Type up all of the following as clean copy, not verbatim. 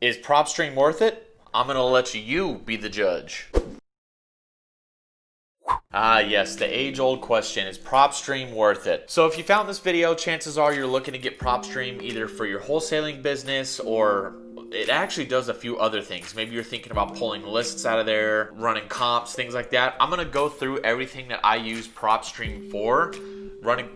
Is Propstream worth it? I'm going to let you be the judge. Ah, yes, the age-old question, is Propstream worth it? So if you found this video, chances are you're looking to get Propstream either for your wholesaling business, or it actually does a few other things. Maybe you're thinking about pulling lists out of there, running comps, things like that. I'm going to go through everything that I use Propstream for. Running,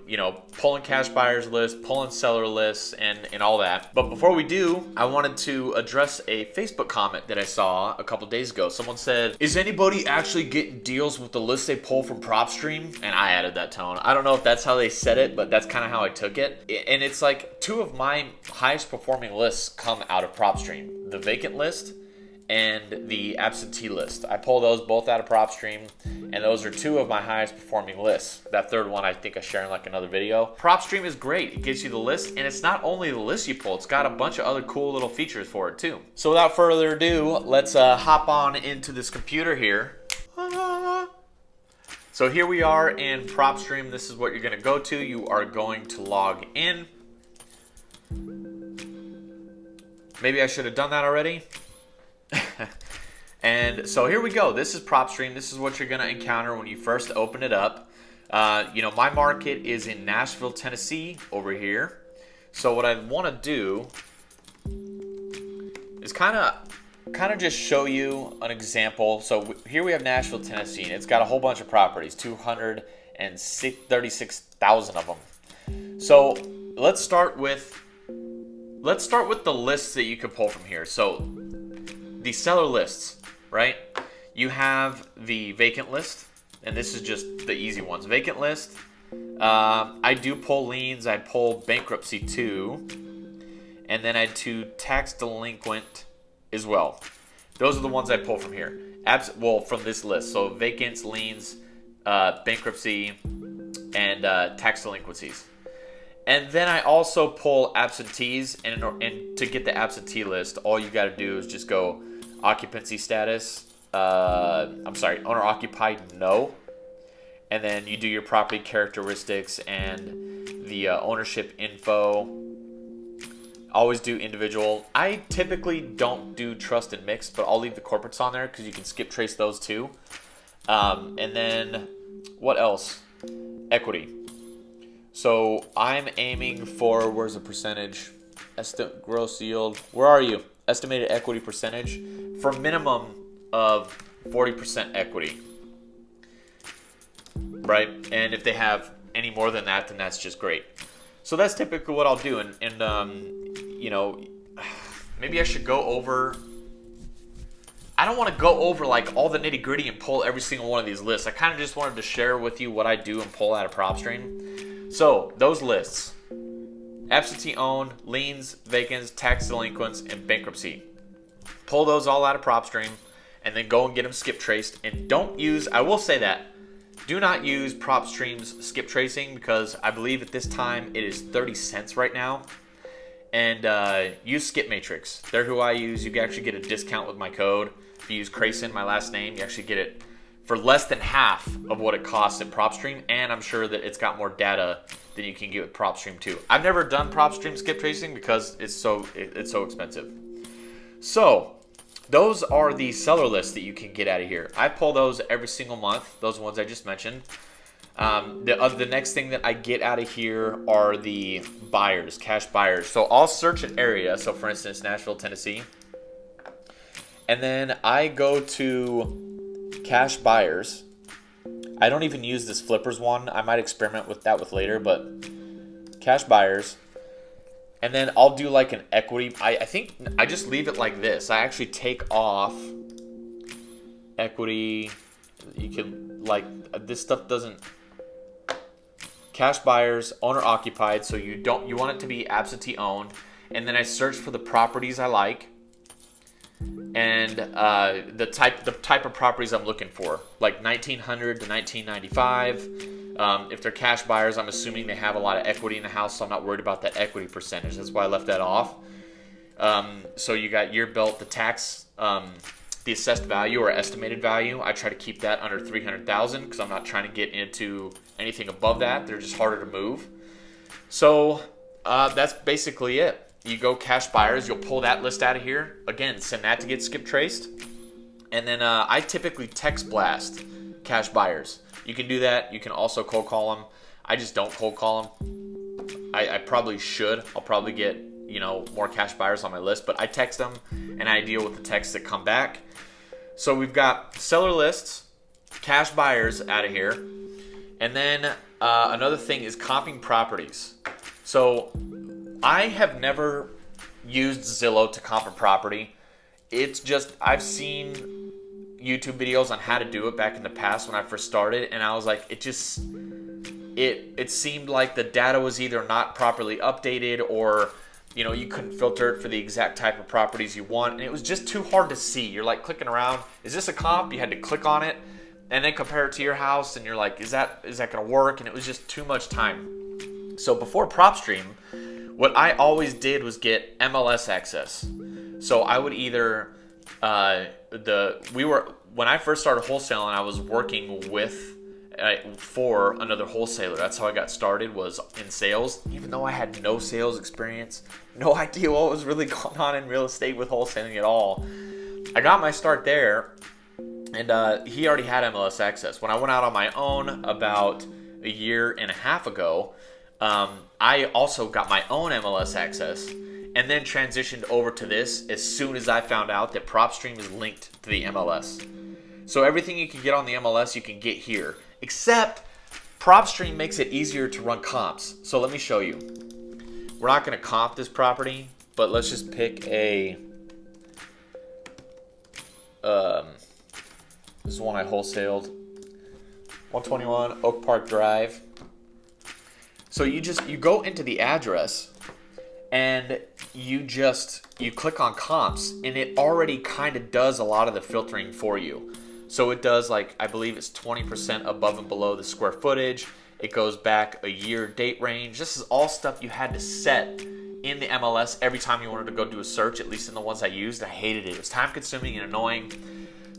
pulling cash buyers lists, pulling seller lists, and all that. But before we do, I wanted to address a Facebook comment that I saw a couple days ago. Someone said, is anybody actually getting deals with the lists they pull from Propstream? And I added that tone. I don't know if that's how they said it, but that's kind of how I took it. And it's like two of my highest performing lists come out of Propstream. The vacant list and the absentee list. I pull those both out of Propstream, and those are two of my highest performing lists. That third one I think I share in like another video. Propstream is great. It gives you the list, and it's not only the list you pull, it's got a bunch of other cool little features for it too. So without further ado, let's hop on into this computer here. So here we are in Propstream. This is what you're going to go to. You are going to log in. Maybe I should have done that already. And so here we go. This is Propstream. This is what you're going to encounter when you first open it up. My market is in Nashville, Tennessee over here. So what I want to do is kind of just show you an example. So here we have Nashville, Tennessee, and it's got a whole bunch of properties, 236,000 of them. So let's start with the lists that you can pull from here. So the seller lists, right? You have the vacant list, and this is just the easy ones. Vacant list. I do pull liens. I pull bankruptcy too, and then I do tax delinquent as well. Those are the ones I pull from here. From this list. So vacants, liens, bankruptcy, and tax delinquencies. And then I also pull absentees, and to get the absentee list, all you got to do is just go occupancy status. Owner occupied, no. And then you do your property characteristics and the ownership info. Always do individual. I typically don't do trust and mix, but I'll leave the corporates on there because you can skip trace those too. And then what else? Equity. So I'm aiming for, where's the percentage? Gross yield. Where are you? Estimated equity percentage for minimum of 40% equity. Right? And if they have any more than that, then that's just great. So that's typically what I'll do. And maybe I should go over. I don't want to go over like all the nitty gritty and pull every single one of these lists. I kind of just wanted to share with you what I do and pull out of Propstream. So those lists: absentee owned, liens, vacants, tax delinquents, and bankruptcy. Pull those all out of Propstream and then go and get them skip traced. And don't use, I will say that, do not use Propstream's skip tracing, because I believe at this time it is 30 cents right now. And use Skip Matrix. They're who I use. You can actually get a discount with my code. If you use Crayson, my last name, you actually get it for less than half of what it costs in Propstream. And I'm sure that it's got more data than you can get with Propstream too. I've never done Propstream skip tracing because it's so expensive. So those are the seller lists that you can get out of here. I pull those every single month. Those ones I just mentioned. The next thing that I get out of here are the buyers, cash buyers. So I'll search an area. So for instance, Nashville, Tennessee. And then I go to cash buyers. I don't even use this flippers one. I might experiment with that later, but cash buyers. And then I'll do like an equity. I think I just leave it like this. I actually take off equity. You can, like, this stuff doesn't. Cash buyers, owner occupied, so you want it to be absentee owned. And then I search for the properties I like, and the type of properties I'm looking for, like 1900 to 1995. If they're cash buyers, I'm assuming they have a lot of equity in the house, so I'm not worried about that equity percentage. That's why I left that off. So you got year built, the tax, the assessed value or estimated value. I try to keep that under 300,000 because I'm not trying to get into anything above that. They're just harder to move. So that's basically it. you go cash buyers, you'll pull that list out of here. Again, send that to get skip traced. And then I typically text blast cash buyers. You can do that. You can also cold call them. I just don't cold call them. I probably should. I'll probably get, you know, more cash buyers on my list, but I text them and I deal with the texts that come back. So we've got seller lists, cash buyers out of here. And then another thing is comping properties. So I have never used Zillow to comp a property. It's just, I've seen YouTube videos on how to do it back in the past when I first started, and I was like, it seemed like the data was either not properly updated, or, you know, you couldn't filter it for the exact type of properties you want, and it was just too hard to see. You're like clicking around, is this a comp? You had to click on it and then compare it to your house, and you're like, is that gonna work? And it was just too much time. So before Propstream, what I always did was get MLS access. So I would either when I first started wholesaling, I was working with for another wholesaler. That's how I got started, was in sales, even though I had no sales experience, no idea what was really going on in real estate with wholesaling at all. I got my start there, and he already had MLS access. When I went out on my own about a year and a half ago, I also got my own MLS access, and then transitioned over to this as soon as I found out that Propstream is linked to the MLS. So everything you can get on the MLS, you can get here, except Propstream makes it easier to run comps. So let me show you. We're not going to comp this property, but let's just pick a, this is one I wholesaled, 121 Oak Park Drive. So you go into the address, and you click on comps, and it already kind of does a lot of the filtering for you. So it does, like, I believe it's 20% above and below the square footage. It goes back a year date range. This is all stuff you had to set in the MLS every time you wanted to go do a search, at least in the ones I used. I hated it. It was time consuming and annoying.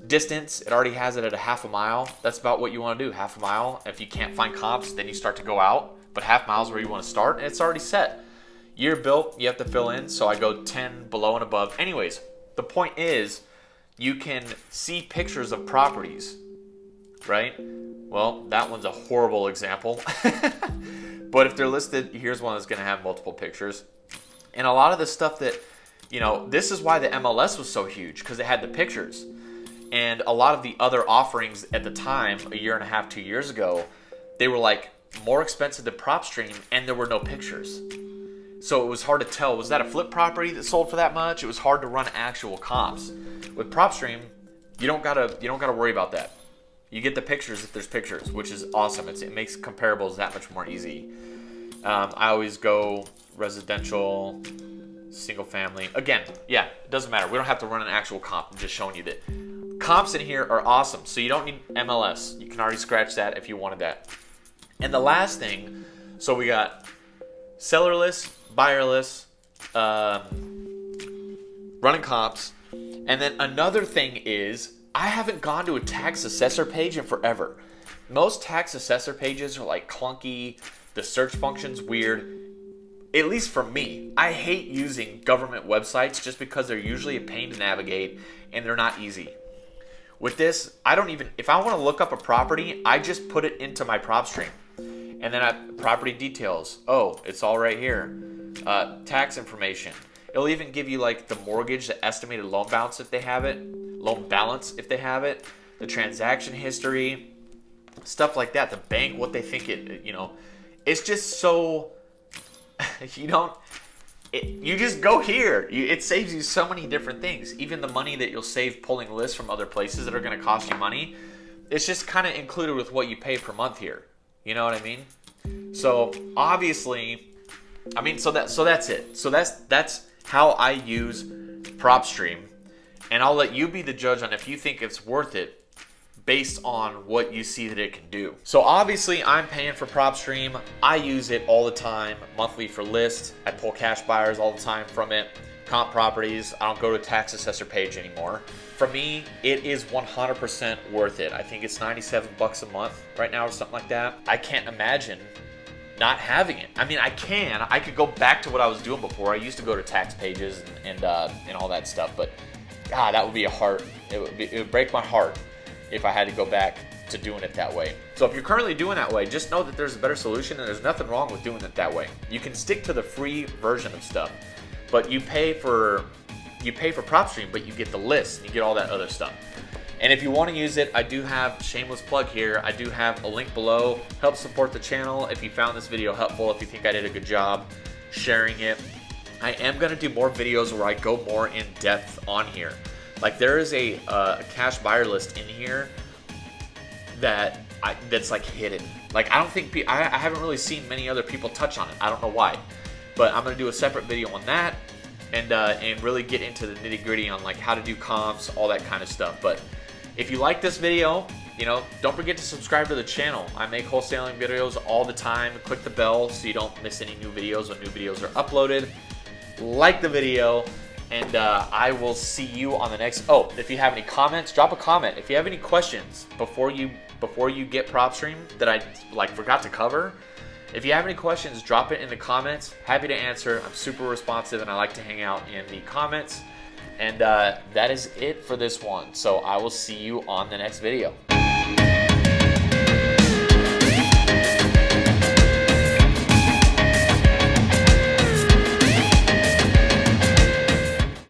Distance, it already has it at a half a mile. That's about what you want to do, half a mile. If you can't find comps, then you start to go out, but half mile is where you want to start, and it's already set. Year built, you have to fill in, so I go 10 below and above. Anyways, the point is, you can see pictures of properties, right? Well, that one's a horrible example. But if they're listed, here's one that's going to have multiple pictures. And a lot of the stuff that, you know, this is why the MLS was so huge, because it had the pictures. And a lot of the other offerings at the time, a year and a half, 2 years ago, they were like more expensive than Propstream, and there were no pictures. So it was hard to tell, was that a flip property that sold for that much? It was hard to run actual comps. With Propstream, you don't gotta worry about that. You get the pictures if there's pictures, which is awesome. It makes comparables that much more easy. I always go residential, single family. Again, yeah, it doesn't matter. We don't have to run an actual comp. I'm just showing you that comps in here are awesome. So you don't need MLS. You can already scratch that if you wanted that. And the last thing, so we got seller list, buyer list, running comps. And then another thing is, I haven't gone to a tax assessor page in forever. Most tax assessor pages are like clunky. The search function's weird. At least for me, I hate using government websites just because they're usually a pain to navigate and they're not easy. With this, I don't even, if I want to look up a property, I just put it into my Propstream. And then property details. Oh, it's all right here. Tax information. It'll even give you like the mortgage, the estimated loan balance if they have it, the transaction history, stuff like that. The bank, what they think it, you know, it's just so, you just go here. It saves you so many different things. Even the money that you'll save pulling lists from other places that are going to cost you money, it's just kind of included with what you pay per month here. You know what I mean? So obviously, so that's it. So that's how I use Propstream, and I'll let you be the judge on if you think it's worth it based on what you see that it can do. So obviously I'm paying for Propstream. I use it all the time, monthly for lists. I pull cash buyers all the time from it, comp properties. I don't go to a tax assessor page anymore. For me, it is 100% worth it. I think it's $97 a month right now or something like that. I can't imagine not having it. I mean, I could go back to what I was doing before. I used to go to tax pages and all that stuff, but God, that would be it would break my heart if I had to go back to doing it that way. So if you're currently doing that way, just know that there's a better solution, and there's nothing wrong with doing it that way. You can stick to the free version of stuff, but you pay for Propstream, but you get the list and you get all that other stuff. And if you want to use it, I do have, shameless plug here, I do have a link below. Help support the channel if you found this video helpful, if you think I did a good job sharing it. I am going to do more videos where I go more in depth on here. Like, there is a cash buyer list in here that's like hidden. Like, I don't think I haven't really seen many other people touch on it. I don't know why, but I'm going to do a separate video on that and really get into the nitty gritty on like how to do comps, all that kind of stuff. But if you like this video, you know, don't forget to subscribe to the channel. I make wholesaling videos all the time. Click the bell so you don't miss any new videos when new videos are uploaded. Like the video, and I will see you on the next. Oh, if you have any comments, drop a comment. If you have any questions before you get Propstream that I forgot to cover, if you have any questions, drop it in the comments. Happy to answer. I'm super responsive, and I like to hang out in the comments. And that is it for this one. So I will see you on the next video.